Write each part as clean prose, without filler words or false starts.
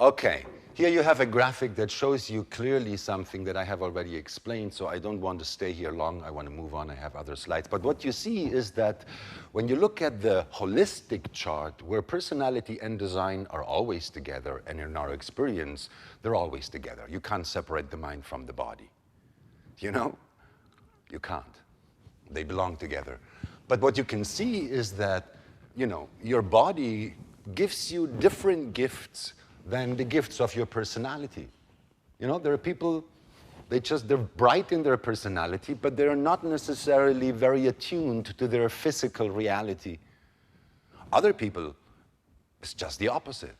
Okay, here you have a graphic that shows you clearly something that I have already explained, so I don't want to stay here long. I want to move on. I have other slides. But what you see is that when you look at the holistic chart, where personality and design are always together, and in our experience, they're always together. You can't separate the mind from the body. You know? You can't. They belong together. But what you can see is that, you know, your body gives you different gifts than the gifts of your personality. You know, there are people, they're bright in their personality, but they're not necessarily very attuned to their physical reality. Other people, it's just the opposite.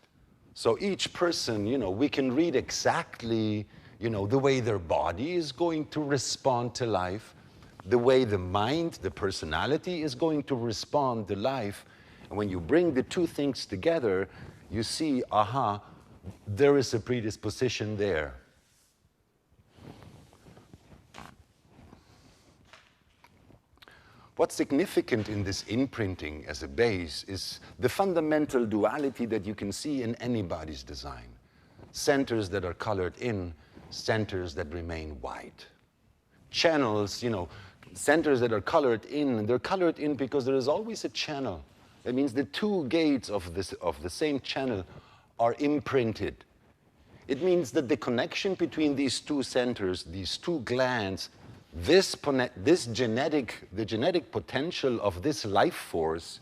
So each person, you know, we can read exactly, you know, the way their body is going to respond to life, the way the mind, the personality is going to respond to life. And when you bring the two things together, you see, aha, there is a predisposition there. What's significant in this imprinting as a base is the fundamental duality that you can see in anybody's design. Centers that are colored in, centers that remain white. Channels, you know, centers that are colored in, they're colored in because there is always a channel. That means the two gates of the same channel are imprinted. It means that the connection between these two centers, these two glands, the genetic potential of this life force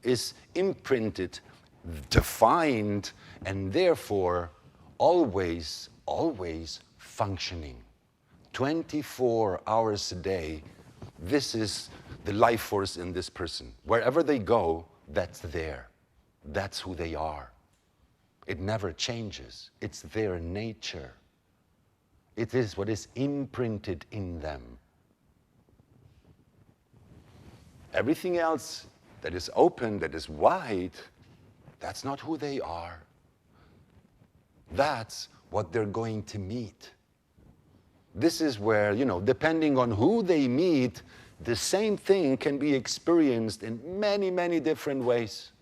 is imprinted, defined, and therefore always functioning. 24 hours a day, this is the life force in this person. Wherever they go, that's there. That's who they are. It never changes. It's their nature. It is what is imprinted in them. Everything else that is open, that is wide, that's not who they are. That's what they're going to meet. This is where, you know, depending on who they meet, the same thing can be experienced in many, many different ways.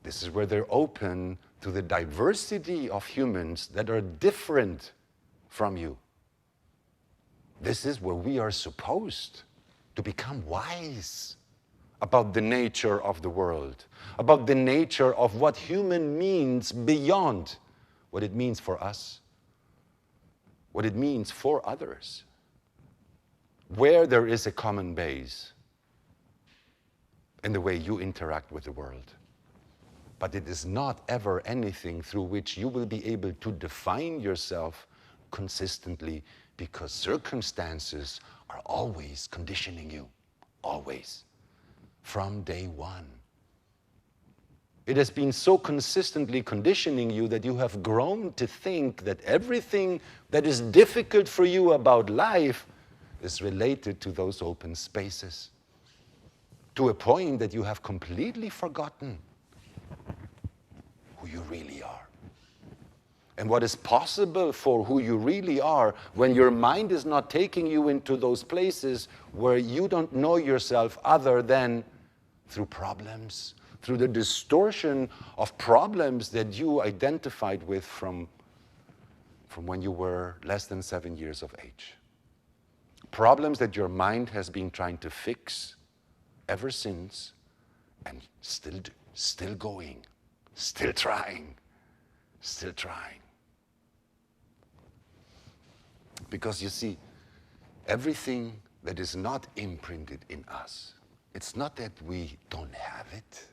This is where they're open to the diversity of humans that are different from you. This is where we are supposed to become wise about the nature of the world, about the nature of what human means beyond what it means for us, what it means for others, where there is a common base in the way you interact with the world. But it is not ever anything through which you will be able to define yourself consistently, because circumstances are always conditioning you, always, from day one. It has been so consistently conditioning you that you have grown to think that everything that is difficult for you about life is related to those open spaces, to a point that you have completely forgotten who you really are. And what is possible for who you really are when your mind is not taking you into those places where you don't know yourself other than through problems, through the distortion of problems that you identified with from when you were less than 7 years of age. Problems that your mind has been trying to fix ever since, and still going. Still trying. Because you see, everything that is not imprinted in us, it's not that we don't have it,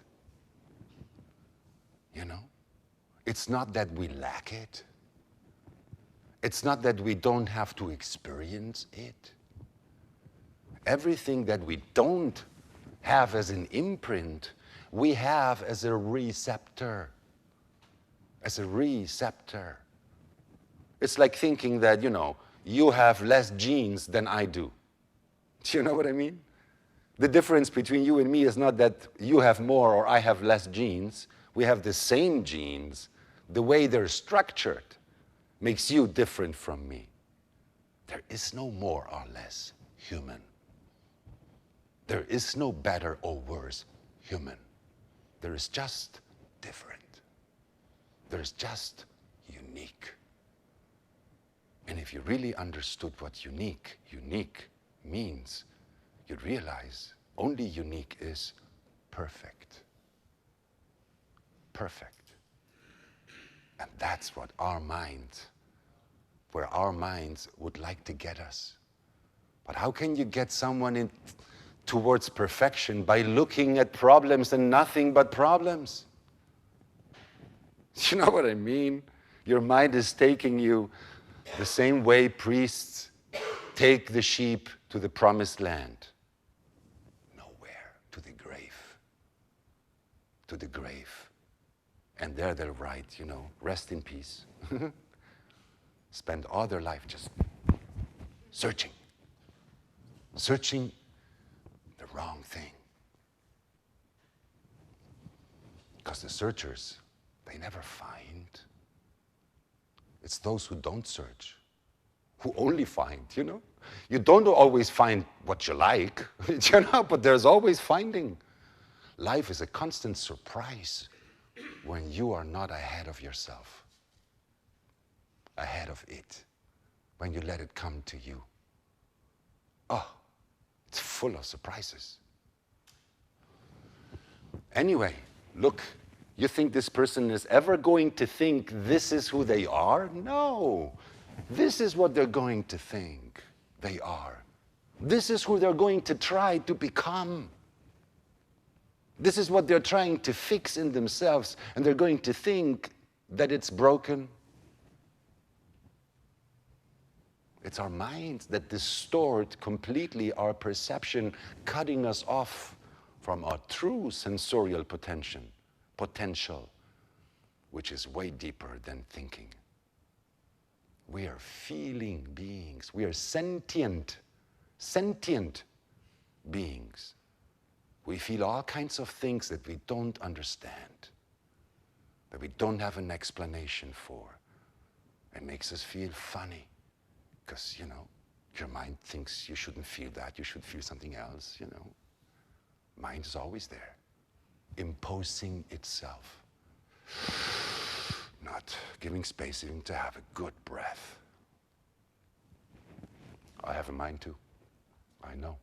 you know? It's not that we lack it. It's not that we don't have to experience it. Everything that we don't have as an imprint, we have as a receptor. As a receptor. It's like thinking that, you know, you have less genes than I do. Do you know what I mean? The difference between you and me is not that you have more or I have less genes. We have the same genes. The way they're structured makes you different from me. There is no more or less human. There is no better or worse human. There is just different. There's just unique. And if you really understood what unique means, you'd realize only unique is perfect. Perfect. And that's what where our minds would like to get us. But how can you get someone towards perfection by looking at problems and nothing but problems? You know what I mean? Your mind is taking you the same way priests take the sheep to the promised land. Nowhere, to the grave. To the grave. And there they'll write, rest in peace. Spend all their life just searching. Searching the wrong thing. Because the searchers, they never find. It's those who don't search, who only find, You don't always find what you like, but there's always finding. Life is a constant surprise when you are not ahead of yourself, ahead of it, when you let it come to you. Oh, it's full of surprises. Anyway, look, you think this person is ever going to think this is who they are? No. This is what they're going to think they are. This is who they're going to try to become. This is what they're trying to fix in themselves, and they're going to think that it's broken. It's our minds that distort completely our perception, cutting us off from our true sensorial potential, which is way deeper than thinking. We are feeling beings. We are sentient beings. We feel all kinds of things that we don't understand, that we don't have an explanation for. It makes us feel funny because, your mind thinks you shouldn't feel that, you should feel something else, Mind is always there, imposing itself, not giving space even to have a good breath. I have a mind too, I know.